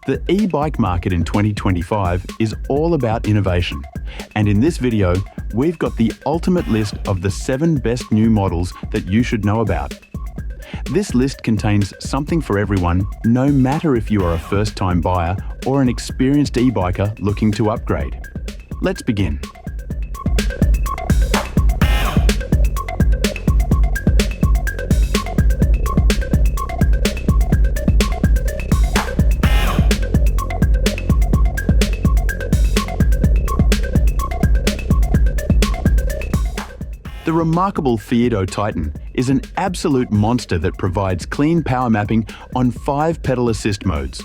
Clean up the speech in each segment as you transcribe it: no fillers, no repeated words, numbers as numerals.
The e-bike market in 2025 is all about innovation, and in this video, we've got the ultimate list of the 7 best new models that you should know about. This list contains something for everyone, no matter if you are a first-time buyer or an experienced e-biker looking to upgrade. Let's begin. The remarkable Fiido Titan is an absolute monster that provides clean power mapping on 5 pedal assist modes.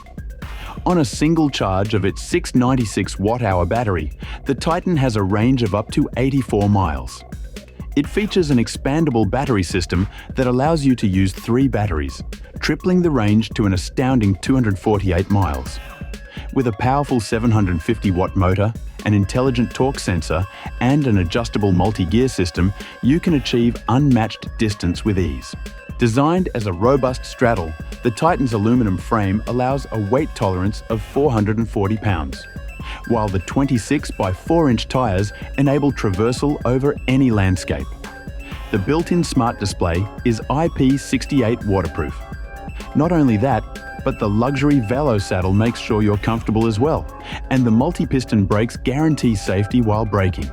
On a single charge of its 696 watt-hour battery, the Titan has a range of up to 84 miles. It features an expandable battery system that allows you to use 3 batteries, tripling the range to an astounding 248 miles. With a powerful 750-watt motor, an intelligent torque sensor, and an adjustable multi-gear system, you can achieve unmatched distance with ease. Designed as a robust straddle, the Titan's aluminum frame allows a weight tolerance of 440 pounds, while the 26 by 4-inch tyres enable traversal over any landscape. The built-in smart display is IP68 waterproof. Not only that, but the luxury Velo saddle makes sure you're comfortable as well, and the multi-piston brakes guarantee safety while braking.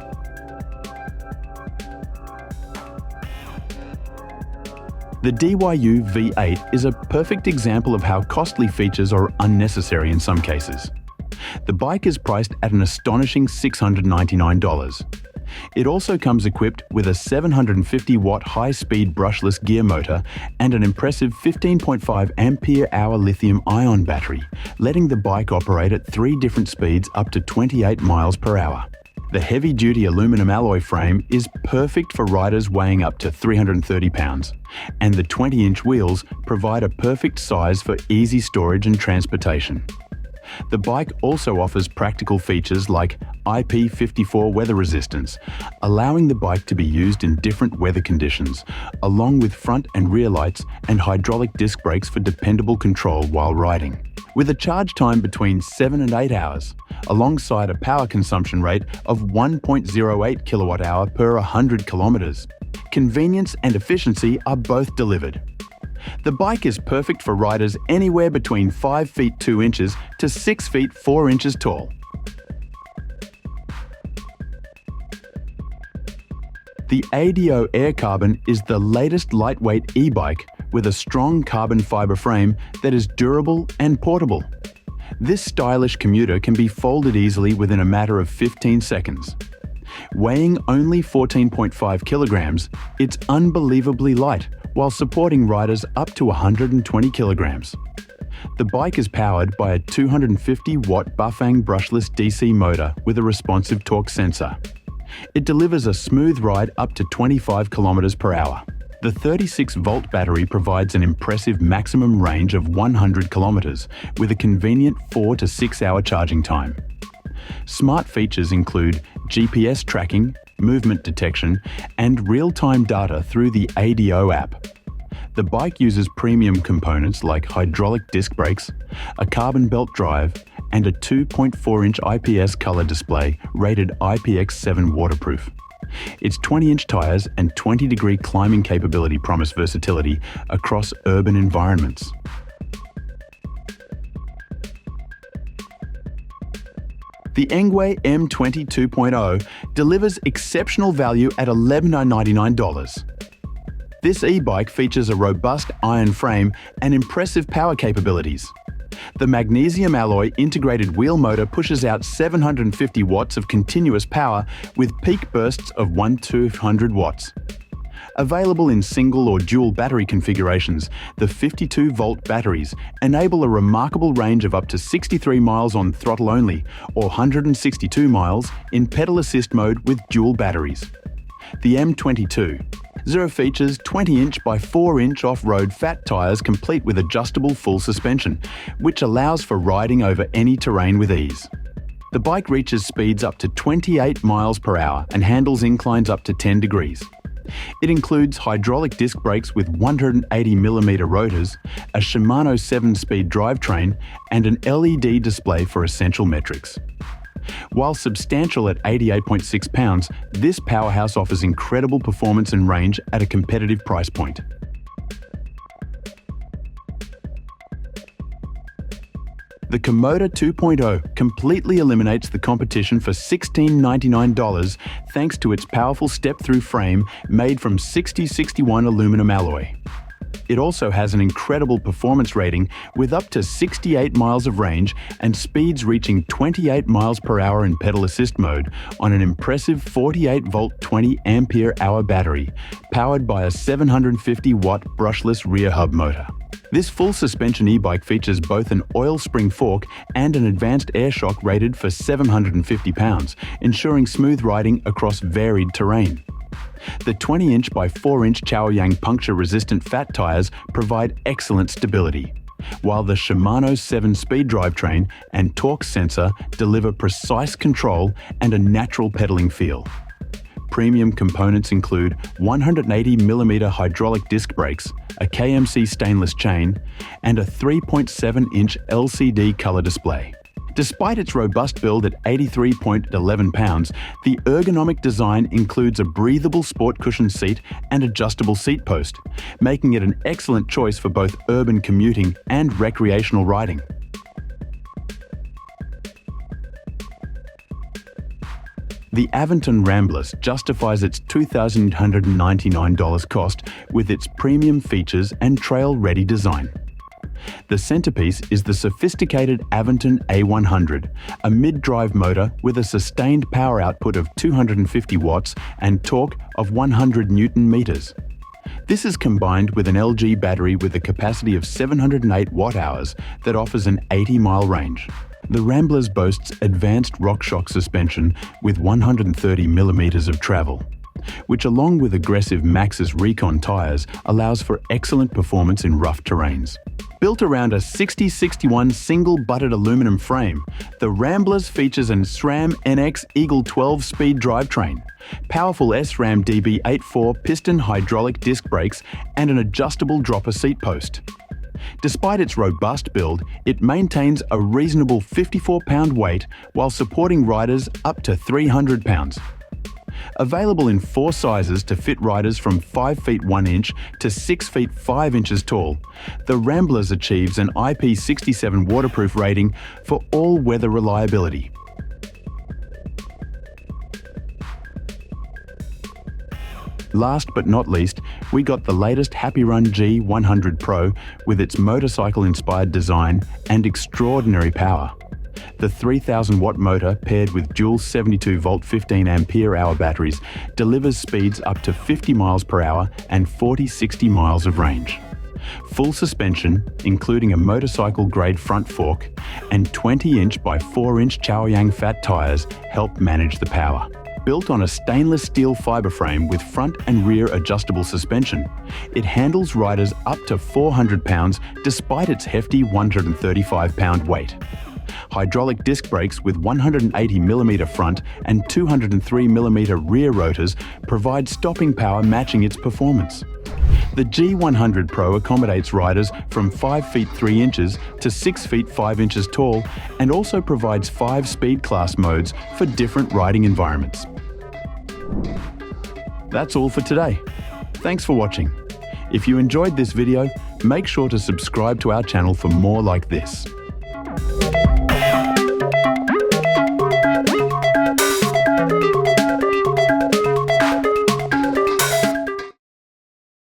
The DYU V8 is a perfect example of how costly features are unnecessary in some cases. The bike is priced at an astonishing $699. It also comes equipped with a 750-watt high-speed brushless gear motor and an impressive 15.5 ampere-hour lithium-ion battery, letting the bike operate at 3 different speeds up to 28 miles per hour. The heavy-duty aluminum alloy frame is perfect for riders weighing up to 330 pounds, and the 20-inch wheels provide a perfect size for easy storage and transportation. The bike also offers practical features like IP54 weather resistance, allowing the bike to be used in different weather conditions, along with front and rear lights and hydraulic disc brakes for dependable control while riding. With a charge time between 7 and 8 hours, alongside a power consumption rate of 1.08 kilowatt-hour per 100 kilometers, convenience and efficiency are both delivered. The bike is perfect for riders anywhere between 5 feet 2 inches to 6 feet 4 inches tall. The ADO Air Carbon is the latest lightweight e-bike with a strong carbon fiber frame that is durable and portable. This stylish commuter can be folded easily within a matter of 15 seconds. Weighing only 14.5 kilograms, it's unbelievably light, while supporting riders up to 120 kilograms. The bike is powered by a 250-watt Bafang brushless DC motor with a responsive torque sensor. It delivers a smooth ride up to 25 kilometers per hour. The 36-volt battery provides an impressive maximum range of 100 kilometers with a convenient 4 to 6 hour charging time. Smart features include GPS tracking, movement detection, and real-time data through the ADO app. The bike uses premium components like hydraulic disc brakes, a carbon belt drive, and a 2.4-inch IPS color display rated IPX7 waterproof. Its 20-inch tires and 20-degree climbing capability promise versatility across urban environments. The Engwe M20 2.0 delivers exceptional value at $11,999. This e-bike features a robust iron frame and impressive power capabilities. The magnesium alloy integrated wheel motor pushes out 750 watts of continuous power with peak bursts of 1-200 watts. Available in single or dual battery configurations, the 52-volt batteries enable a remarkable range of up to 63 miles on throttle only or 162 miles in pedal assist mode with dual batteries. The M22 features 20-inch by 4-inch off-road fat tyres complete with adjustable full suspension, which allows for riding over any terrain with ease. The bike reaches speeds up to 28 miles per hour and handles inclines up to 10 degrees. It includes hydraulic disc brakes with 180mm rotors, a Shimano 7-speed drivetrain, and an LED display for essential metrics. While substantial at 88.6 pounds, this powerhouse offers incredible performance and range at a competitive price point. The Kommoda 2.0 completely eliminates the competition for $1699 thanks to its powerful step-through frame made from 6061 aluminum alloy. It also has an incredible performance rating with up to 68 miles of range and speeds reaching 28 miles per hour in pedal assist mode on an impressive 48-volt 20-ampere-hour battery powered by a 750-watt brushless rear hub motor. This full suspension e-bike features both an oil spring fork and an advanced air shock rated for 750 pounds, ensuring smooth riding across varied terrain. The 20-inch by 4-inch Chaoyang puncture-resistant fat tyres provide excellent stability, while the Shimano 7-speed drivetrain and torque sensor deliver precise control and a natural pedaling feel. Premium components include 180mm hydraulic disc brakes, a KMC stainless chain, and a 3.7-inch LCD color display. Despite its robust build at 83.11 pounds, the ergonomic design includes a breathable sport cushion seat and adjustable seat post, making it an excellent choice for both urban commuting and recreational riding. The Aventon Ramblas justifies its $2,899 cost with its premium features and trail-ready design. The centerpiece is the sophisticated Aventon A100, a mid-drive motor with a sustained power output of 250 watts and torque of 100 Newton meters. This is combined with an LG battery with a capacity of 708 watt-hours that offers an 80-mile range. The Ramblas boasts advanced RockShox suspension with 130mm of travel, which along with aggressive Maxxis Recon tyres allows for excellent performance in rough terrains. Built around a 6061 single-butted aluminum frame, the Ramblas features an SRAM NX Eagle 12-speed drivetrain, powerful SRAM DB84 piston hydraulic disc brakes, and an adjustable dropper seat post. Despite its robust build, it maintains a reasonable 54-pound weight while supporting riders up to 300 pounds. Available in 4 sizes to fit riders from 5 feet 1 inch to 6 feet 5 inches tall, the Ramblas achieves an IP67 waterproof rating for all-weather reliability. Last but not least, we got the latest HappyRun G100 Pro with its motorcycle-inspired design and extraordinary power. The 3,000-watt motor paired with dual 72-volt 15-ampere-hour batteries delivers speeds up to 50 miles per hour and 40-60 miles of range. Full suspension, including a motorcycle-grade front fork, and 20-inch by 4-inch Chaoyang fat tyres help manage the power. Built on a stainless steel fiber frame with front and rear adjustable suspension, it handles riders up to 400 pounds despite its hefty 135-pound weight. Hydraulic disc brakes with 180mm front and 203mm rear rotors provide stopping power matching its performance. The G100 Pro accommodates riders from 5 feet 3 inches to 6 feet 5 inches tall and also provides 5 speed class modes for different riding environments. That's all for today. Thanks for watching. If you enjoyed this video, make sure to subscribe to our channel for more like this.